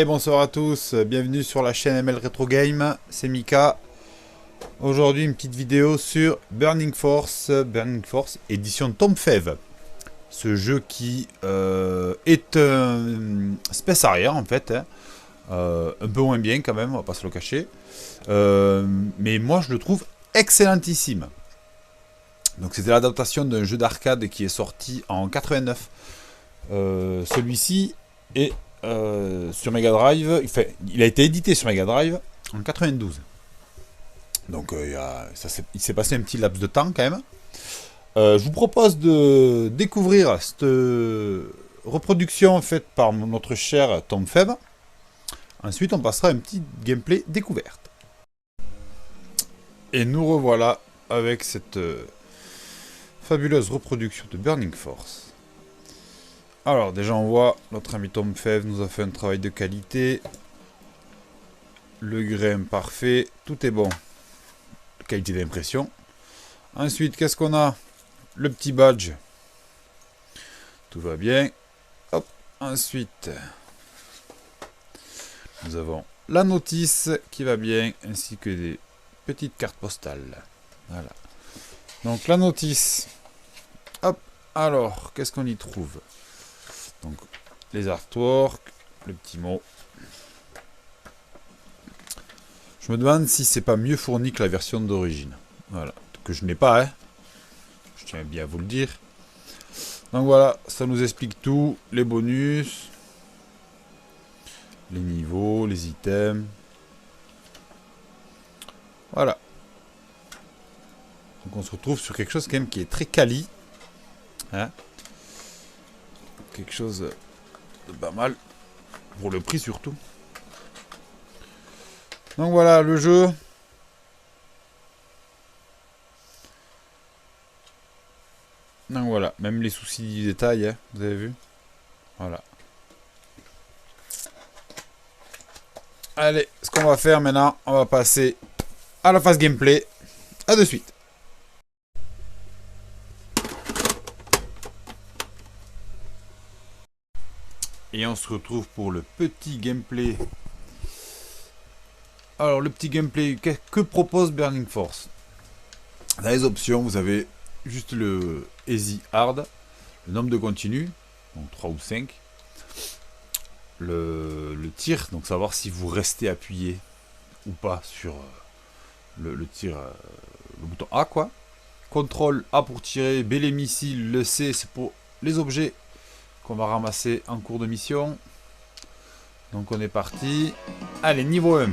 Et bonsoir à tous, bienvenue sur la chaîne ML Retro Game, c'est Mika. Aujourd'hui une petite vidéo sur Burning Force édition Tom Fève. Ce jeu qui est un Space Harrier en fait, hein. Un peu moins bien quand même, on va pas se le cacher. Mais moi je le trouve excellentissime. Donc c'était l'adaptation d'un jeu d'arcade qui est sorti en 89. Celui-ci est sur Mega Drive, il a été édité sur Mega Drive en 92. Donc il s'est passé un petit laps de temps quand même. Je vous propose de découvrir cette reproduction faite par notre cher Tom Fève. Ensuite on passera à un petit gameplay découverte. Et nous revoilà avec cette fabuleuse reproduction de Burning Force. Alors déjà on voit notre ami Tom Fève nous a fait un travail de qualité. Le grain parfait, tout est bon. Qualité d'impression. Ensuite qu'est-ce qu'on a? Le petit badge. Tout va bien. Hop. Ensuite nous avons la notice qui va bien, ainsi que des petites cartes postales. Voilà. Donc la notice. Hop. Alors qu'est-ce qu'on y trouve? Donc, les artworks, le petit mot. Je me demande si c'est pas mieux fourni que la version d'origine. Voilà, que je n'ai pas, hein. Je tiens bien à vous le dire. Donc voilà, ça nous explique tout, les bonus, les niveaux, les items. Voilà. Donc on se retrouve sur quelque chose quand même qui est très quali, hein. Quelque chose de pas mal, pour le prix surtout. Donc voilà le jeu. Donc voilà, même les soucis du détail, hein, vous avez vu. Voilà. Allez, ce qu'on va faire maintenant, on va passer à la phase gameplay. A de suite. Et on se retrouve pour le petit gameplay. Alors le petit gameplay, que propose Burning Force? Dans les options, vous avez juste le Easy Hard, le nombre de continues, donc 3 ou 5. Le tir, donc savoir si vous restez appuyé ou pas sur le tir, le bouton A quoi. Contrôle A pour tirer, B les missiles, le C c'est pour les objets qu'on va ramasser en cours de mission. Donc on est parti. Allez, niveau 1.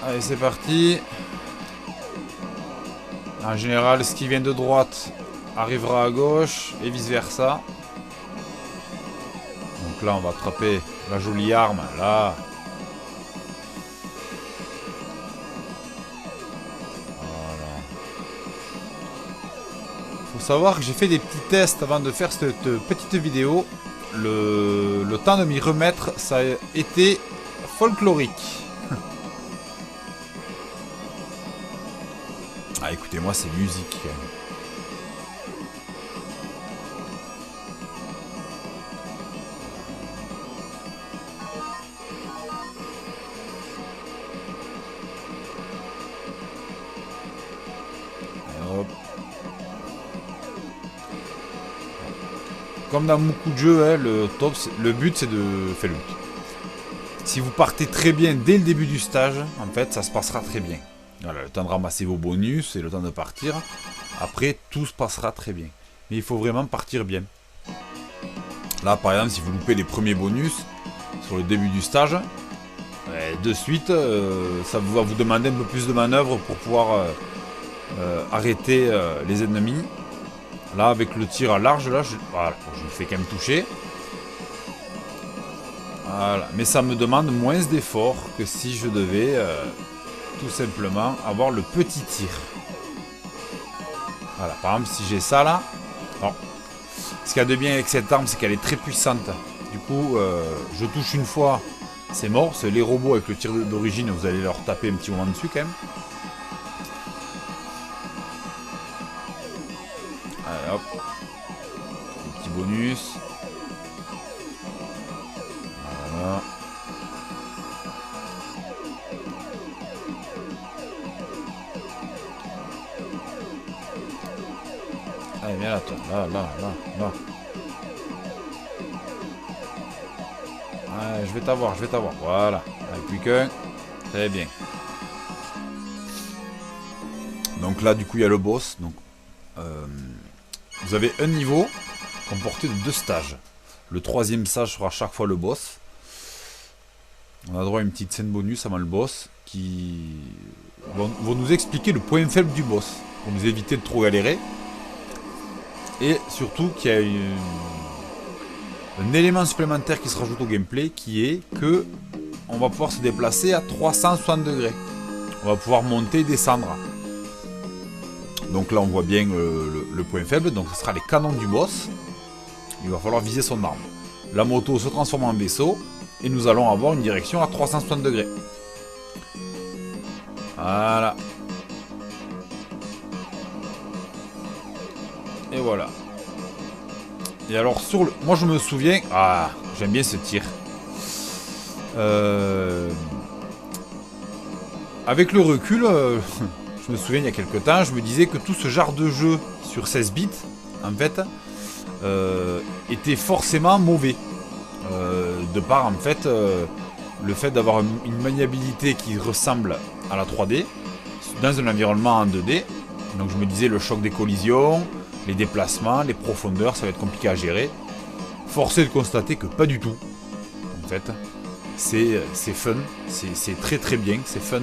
Allez, c'est parti. En général, ce qui vient de droite arrivera à gauche et vice versa. Donc là, on va attraper la jolie arme. Là. Faut savoir que j'ai fait des petits tests avant de faire cette petite vidéo. Le temps de m'y remettre, ça a été folklorique. Ah, écoutez-moi, c'est musique. Hop. Comme dans beaucoup de jeux, hein, le but c'est de faire le but. Si vous partez très bien dès le début du stage, en fait, ça se passera très bien. Voilà, le temps de ramasser vos bonus et le temps de partir. Après, tout se passera très bien. Mais il faut vraiment partir bien. Là, par exemple, si vous loupez les premiers bonus sur le début du stage, de suite, ça va vous demander un peu plus de manœuvre pour pouvoir arrêter les ennemis. Là, avec le tir à large, là, voilà, je me fais quand même toucher. Voilà. Mais ça me demande moins d'efforts que si je devais tout simplement avoir le petit tir. Voilà, par exemple, si j'ai ça là. Alors, ce qu'il y a de bien avec cette arme, c'est qu'elle est très puissante. Du coup, je touche une fois, c'est mort. C'est les robots avec le tir d'origine, vous allez leur taper un petit moment dessus quand même. Allez hop. Les petits bonus. Voilà. Allez, viens là, toi. Là. Ouais, je vais t'avoir. Voilà. Allez, plus qu'un. Très bien. Donc là, du coup, il y a le boss. Donc, vous avez un niveau comporté de 2 stages. Le 3e stage sera à chaque fois le boss. On a droit à une petite scène bonus avant le boss qui vont nous expliquer le point faible du boss pour nous éviter de trop galérer. Et surtout qu'il y a un élément supplémentaire qui se rajoute au gameplay qui est que on va pouvoir se déplacer à 360 degrés. On va pouvoir monter et descendre. Donc là on voit bien le point faible. Donc ce sera les canons du boss. Il va falloir viser son arme. La moto se transforme en vaisseau. Et nous allons avoir une direction à 360 degrés. Voilà. Et voilà. Et alors sur le... Moi je me souviens... Ah, j'aime bien ce tir. Avec le recul, je me souviens il y a quelques temps, je me disais que tout ce genre de jeu sur 16 bits, en fait, était forcément mauvais. De par en fait le fait d'avoir une maniabilité qui ressemble à la 3D dans un environnement en 2D. Donc je me disais le choc des collisions, les déplacements, les profondeurs, ça va être compliqué à gérer. Forcé de constater que pas du tout. En fait, c'est fun, c'est très bien, c'est fun.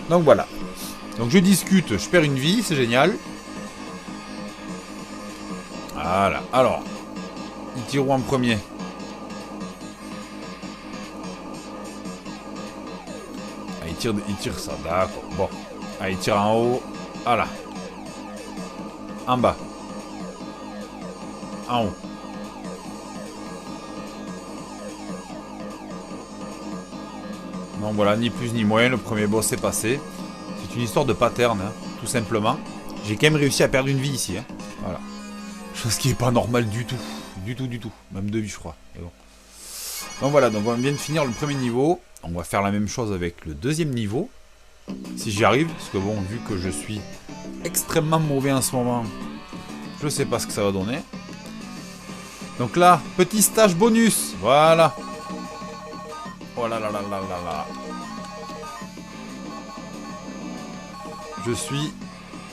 Donc voilà. Donc je discute, je perds une vie, c'est génial. Voilà. Alors, il tire où en premier? Ah, il tire ça, d'accord. Bon. Ah, il tire en haut. Voilà. En bas. En haut. Donc voilà, ni plus ni moins, le premier boss est passé. C'est une histoire de pattern, hein, tout simplement. J'ai quand même réussi à perdre une vie ici. Hein. Voilà. Chose qui est pas normale du tout. Du tout. Même 2 vies, je crois. Mais bon. Donc voilà, donc on vient de finir le premier niveau. On va faire la même chose avec le 2e niveau. Si j'y arrive, parce que bon, vu que je suis extrêmement mauvais en ce moment, je sais pas ce que ça va donner. Donc là, petit stage bonus. Voilà. Oh là là là là là là. Je suis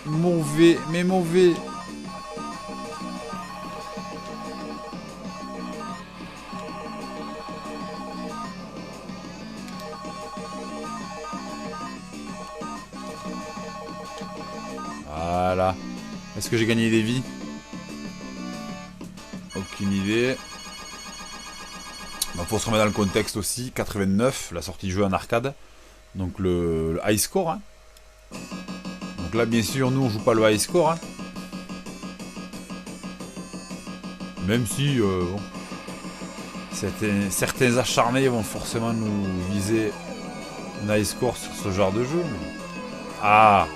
mauvais, mais mauvais. Voilà. Est-ce que j'ai gagné des vies? Aucune idée. Donc faut se remettre dans le contexte aussi. 89, la sortie du jeu en arcade. Donc le high score. Hein. Donc là bien sûr nous on joue pas le high score. Hein. Même si bon, certains acharnés vont forcément nous viser un high score sur ce genre de jeu. Mais... Ah.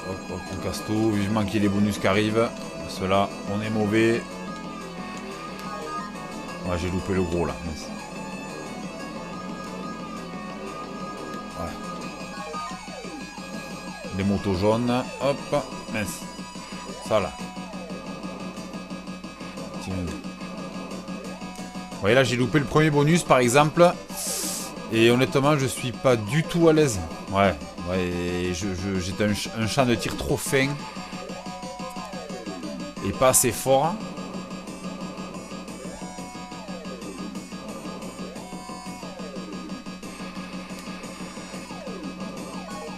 Hop, on casse tout. Vivement qu'il y ait les bonus qui arrivent. Ceux-là, on est mauvais. Ouais, j'ai loupé le gros là. Voilà. Les motos jaunes. Hop, mince. Ça là. Tiens. Vous voyez là, j'ai loupé le premier bonus par exemple. Et honnêtement, je suis pas du tout à l'aise. Ouais, j'ai un champ de tir trop fin. Et pas assez fort.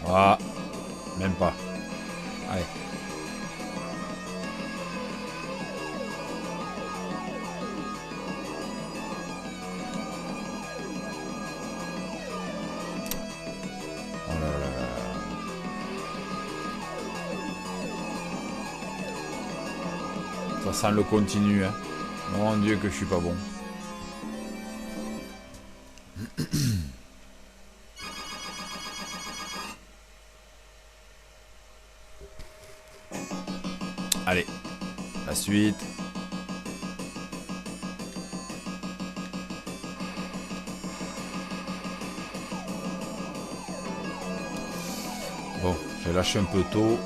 Voilà. Même pas. Allez. Oh là là là. Ça sent le continu. Hein. Mon Dieu que je suis pas bon. La suite. Bon, j'ai lâché un peu tôt.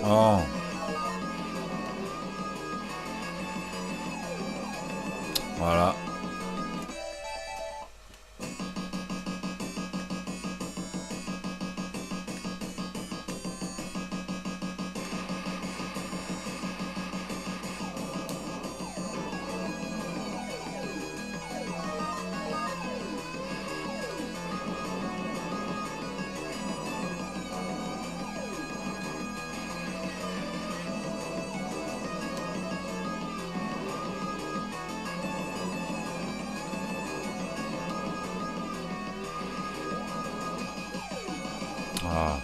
Oh. Voilà. Ah.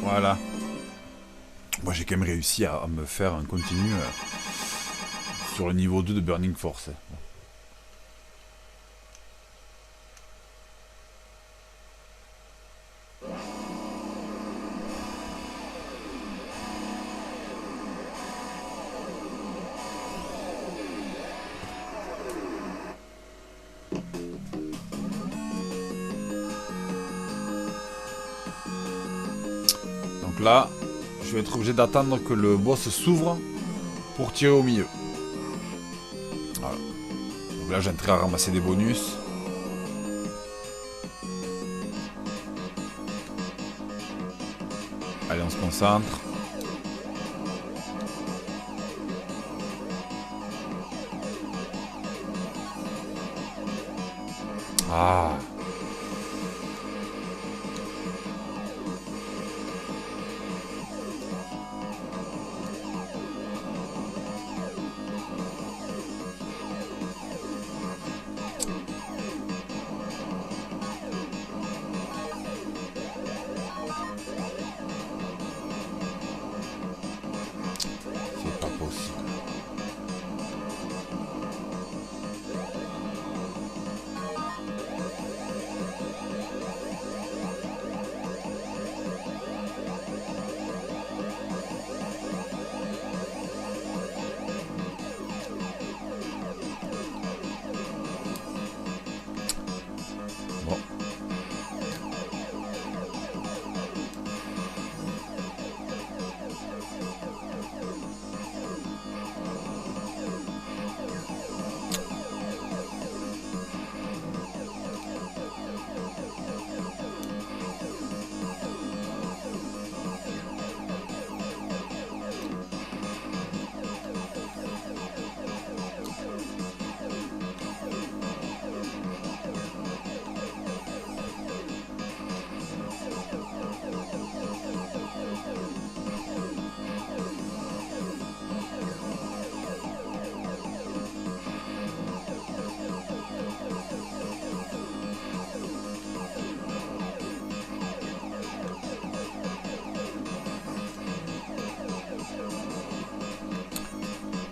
Voilà. Moi j'ai quand même réussi à me faire un continu sur le niveau 2 de Burning Force. Donc là, je vais être obligé d'attendre que le boss s'ouvre pour tirer au milieu. Voilà. Donc là, j'ai intérêt à ramasser des bonus. Allez, on se concentre. Ah. C'est pas possible.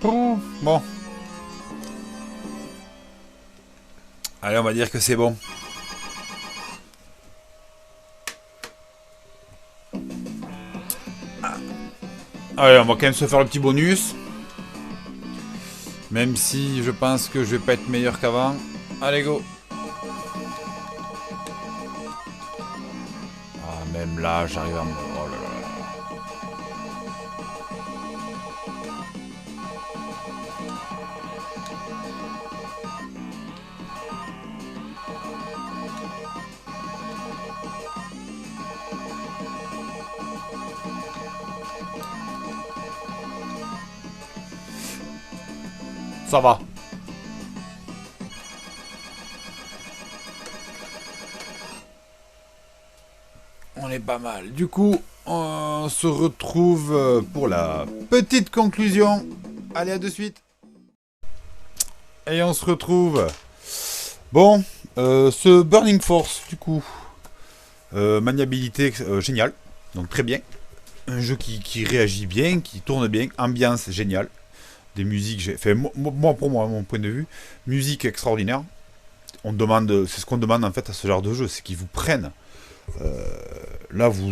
Bon. Bon. Allez, on va dire que c'est bon. Allez, on va quand même se faire le petit bonus. Même si je pense que je vais pas être meilleur qu'avant. Allez, go. Ah, même là, j'arrive à me... Oh là là. Ça va. On est pas mal. Du coup, on se retrouve pour la petite conclusion. Allez, à de suite. Et on se retrouve. Bon, ce Burning Force, du coup. Maniabilité géniale. Donc très bien. Un jeu qui réagit bien, qui tourne bien. Ambiance géniale. Des musiques, enfin, moi, pour moi, mon point de vue, musique extraordinaire. On demande, c'est ce qu'on demande en fait à ce genre de jeu, c'est qu'ils vous prennent. Là, vous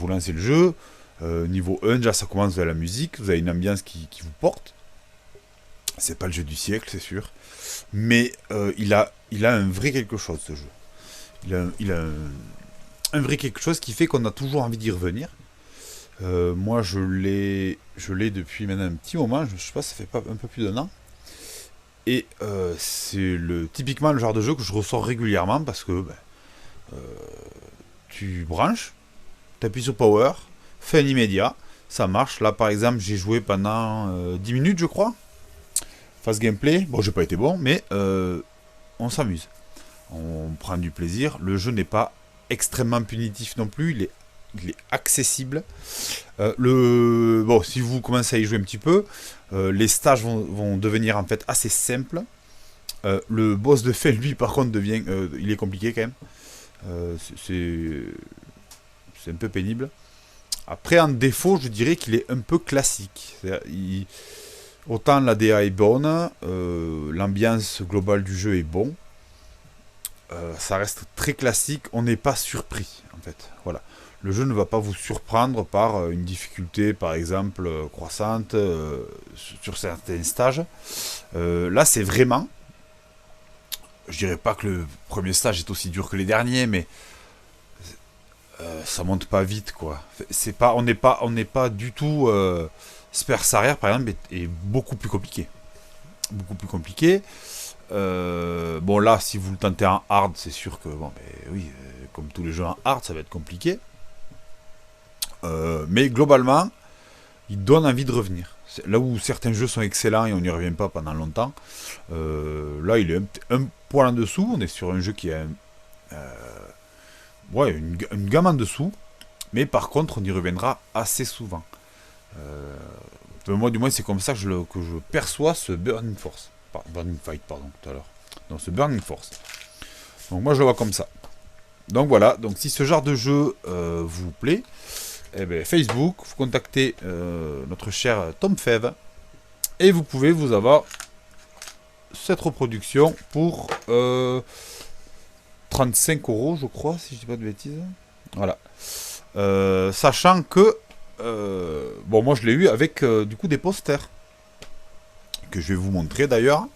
lancez le jeu. Niveau 1, déjà, ça commence avec la musique. Vous avez une ambiance qui vous porte. C'est pas le jeu du siècle, c'est sûr. Mais il a un vrai quelque chose, ce jeu. Il a un vrai quelque chose qui fait qu'on a toujours envie d'y revenir. Moi, je l'ai depuis maintenant un petit moment. Je sais pas, ça fait pas un peu plus d'un an. Et c'est typiquement le genre de jeu que je ressors régulièrement parce que tu branches, tu appuies sur Power, fin immédiat, ça marche. Là, par exemple, j'ai joué pendant 10 minutes, je crois. Phase gameplay. Bon, j'ai pas été bon, mais on s'amuse. On prend du plaisir. Le jeu n'est pas extrêmement punitif non plus. Il est accessible. Bon, si vous commencez à y jouer un petit peu, les stages vont devenir en fait assez simples. Le boss de fin, lui, par contre, il est compliqué quand même. C'est un peu pénible. Après, en défaut, je dirais qu'il est un peu classique. Autant la DA est bonne, l'ambiance globale du jeu est bon. Ça reste très classique, on n'est pas surpris, en fait. Voilà. Le jeu ne va pas vous surprendre par une difficulté, par exemple, croissante sur certains stages. Là, c'est vraiment... Je dirais pas que le premier stage est aussi dur que les derniers, mais ça monte pas vite, quoi. On n'est pas du tout... Spers arrière, par exemple, est beaucoup plus compliqué. Beaucoup plus compliqué. Bon, là, si vous le tentez en hard, c'est sûr que, bon, oui, comme tous les jeux en hard, ça va être compliqué. Mais globalement, il donne envie de revenir. Là où certains jeux sont excellents et on n'y revient pas pendant longtemps, là, il est un poil en dessous. On est sur un jeu qui a une gamme en dessous. Mais par contre, on y reviendra assez souvent. Moi, du moins, c'est comme ça que je perçois ce Burning Force. Burning Fight, pardon, tout à l'heure. Donc, ce Burning Force. Donc, moi, je le vois comme ça. Donc, voilà. Donc, si ce genre de jeu vous plaît, eh bien, Facebook, vous contactez notre cher Tom Fève et vous pouvez vous avoir cette reproduction pour 35 €, je crois, si je dis pas de bêtises. Voilà. Sachant que bon, moi je l'ai eu avec du coup des posters que je vais vous montrer d'ailleurs.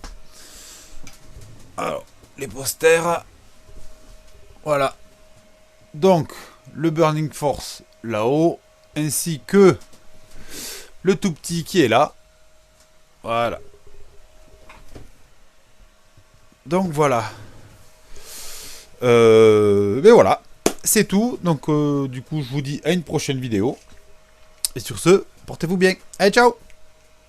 Alors, les posters, voilà. Donc, le Burning Force là-haut, ainsi que le tout petit qui est là. Voilà. Donc voilà. Mais voilà, c'est tout. Donc du coup, je vous dis à une prochaine vidéo. Et sur ce, portez-vous bien. Allez, ciao!